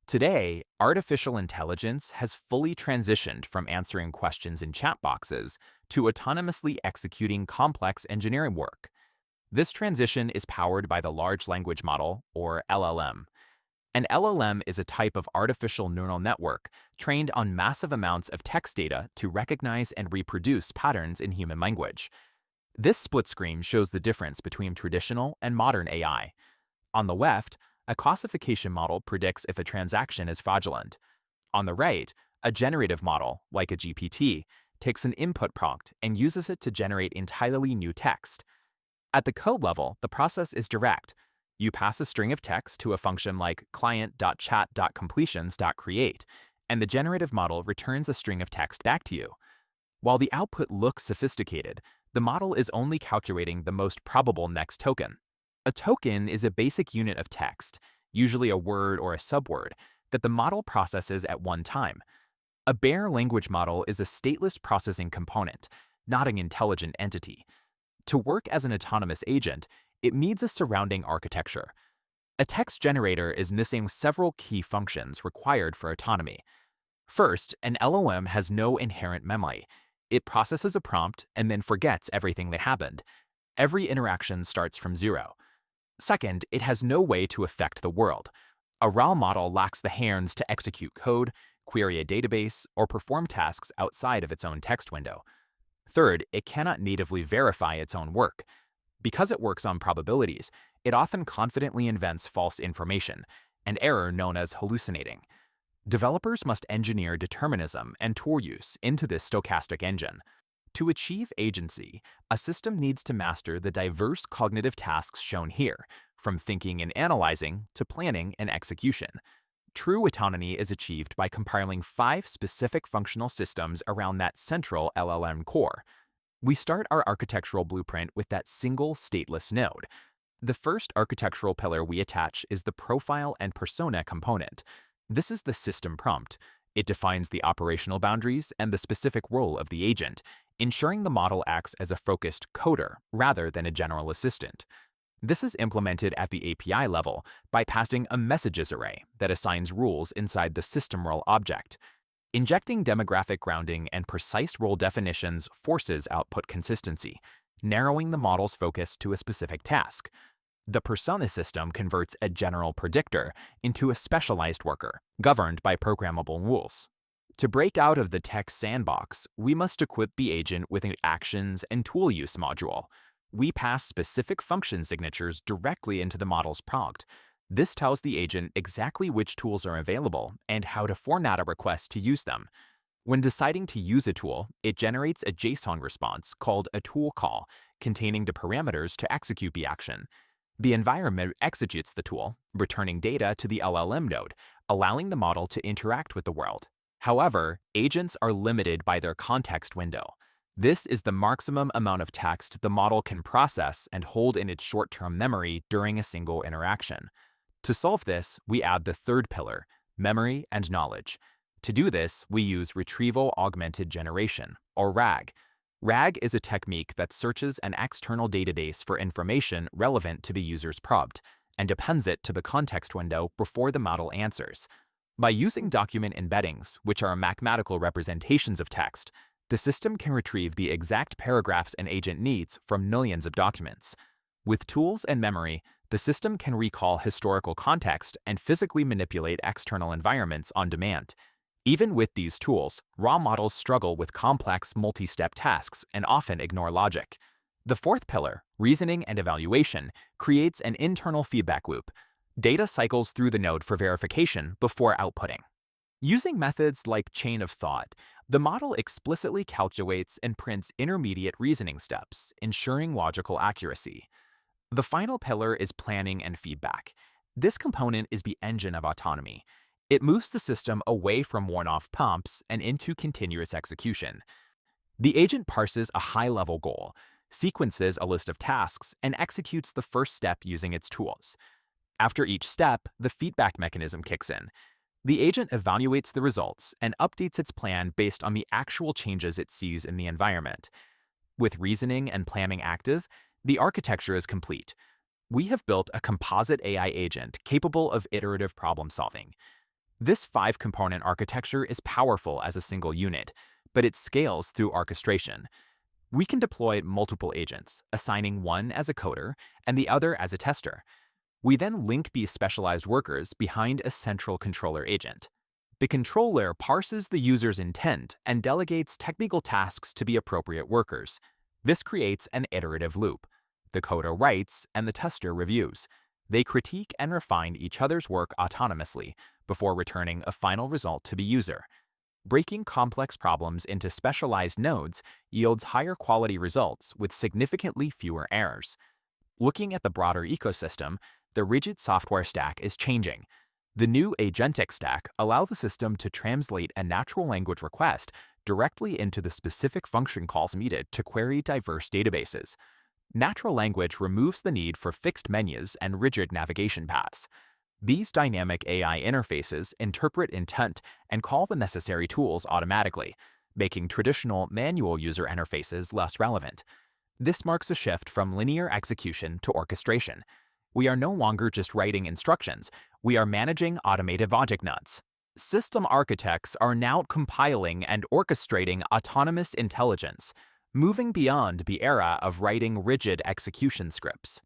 Today, artificial intelligence has fully transitioned from answering questions in chat boxes to autonomously executing complex engineering work. This transition is powered by the large language model, or LLM. An LLM is a type of artificial neural network trained on massive amounts of text data to recognize and reproduce patterns in human language. This split screen shows the difference between traditional and modern AI. On the left, a classification model predicts if a transaction is fraudulent. On the right, a generative model, like a GPT, takes an input prompt and uses it to generate entirely new text. At the code level, the process is direct. You pass a string of text to a function like client.chat.completions.create, and the generative model returns a string of text back to you. While the output looks sophisticated, the model is only calculating the most probable next token. A token is a basic unit of text, usually a word or a subword, that the model processes at one time. A bare language model is a stateless processing component, not an intelligent entity. To work as an autonomous agent, it needs a surrounding architecture. A text generator is missing several key functions required for autonomy. First, an LLM has no inherent memory. It processes a prompt and then forgets everything that happened. Every interaction starts from zero. Second, it has no way to affect the world. A raw model lacks the hands to execute code, query a database, or perform tasks outside of its own text window. Third, it cannot natively verify its own work. Because it works on probabilities, it often confidently invents false information, an error known as hallucinating. Developers must engineer determinism and tool use into this stochastic engine. To achieve agency, a system needs to master the diverse cognitive tasks shown here, from thinking and analyzing to planning and execution. True autonomy is achieved by compiling 5 specific functional systems around that central LLM core. We start our architectural blueprint with that single stateless node. The first architectural pillar we attach is the profile and persona component. This is the system prompt. It defines the operational boundaries and the specific role of the agent, ensuring the model acts as a focused coder rather than a general assistant. This is implemented at the API level by passing a messages array that assigns rules inside the system role object. Injecting demographic grounding and precise role definitions forces output consistency, narrowing the model's focus to a specific task. The persona system converts a general predictor into a specialized worker, governed by programmable rules. To break out of the text sandbox, we must equip the agent with an actions and tool use module. We pass specific function signatures directly into the model's prompt. This tells the agent exactly which tools are available and how to format a request to use them. When deciding to use a tool, it generates a JSON response called a tool call, containing the parameters to execute the action. The environment executes the tool, returning data to the LLM node, allowing the model to interact with the world. However, agents are limited by their context window. This is the maximum amount of text the model can process and hold in its short-term memory during a single interaction. To solve this, we add the third pillar, memory and knowledge. To do this, we use Retrieval Augmented Generation, or RAG. RAG is a technique that searches an external database for information relevant to the user's prompt and appends it to the context window before the model answers. By using document embeddings, which are mathematical representations of text, the system can retrieve the exact paragraphs an agent needs from millions of documents. With tools and memory, the system can recall historical context and physically manipulate external environments on demand. Even with these tools, raw models struggle with complex multi-step tasks and often ignore logic. The fourth pillar, reasoning and evaluation, creates an internal feedback loop. Data cycles through the node for verification before outputting. Using methods like chain of thought, the model explicitly calculates and prints intermediate reasoning steps, ensuring logical accuracy. The final pillar is planning and feedback. This component is the engine of autonomy. It moves the system away from one-off prompts and into continuous execution. The agent parses a high-level goal, sequences a list of tasks, and executes the first step using its tools. After each step, the feedback mechanism kicks in. The agent evaluates the results and updates its plan based on the actual changes it sees in the environment. With reasoning and planning active, the architecture is complete. We have built a composite AI agent capable of iterative problem solving. This five-component architecture is powerful as a single unit, but it scales through orchestration. We can deploy multiple agents, assigning one as a coder and the other as a tester. We then link these specialized workers behind a central controller agent. The controller parses the user's intent and delegates technical tasks to the appropriate workers. This creates an iterative loop. The coder writes and the tester reviews. They critique and refine each other's work autonomously before returning a final result to the user. Breaking complex problems into specialized nodes yields higher quality results with significantly fewer errors. Looking at the broader ecosystem, the rigid software stack is changing. The new agentic stack allows the system to translate a natural language request directly into the specific function calls needed to query diverse databases. Natural language removes the need for fixed menus and rigid navigation paths. These dynamic AI interfaces interpret intent and call the necessary tools automatically, making traditional manual user interfaces less relevant. This marks a shift from linear execution to orchestration. We are no longer just writing instructions, we are managing automated logic nuts. System architects are now compiling and orchestrating autonomous intelligence, moving beyond the era of writing rigid execution scripts.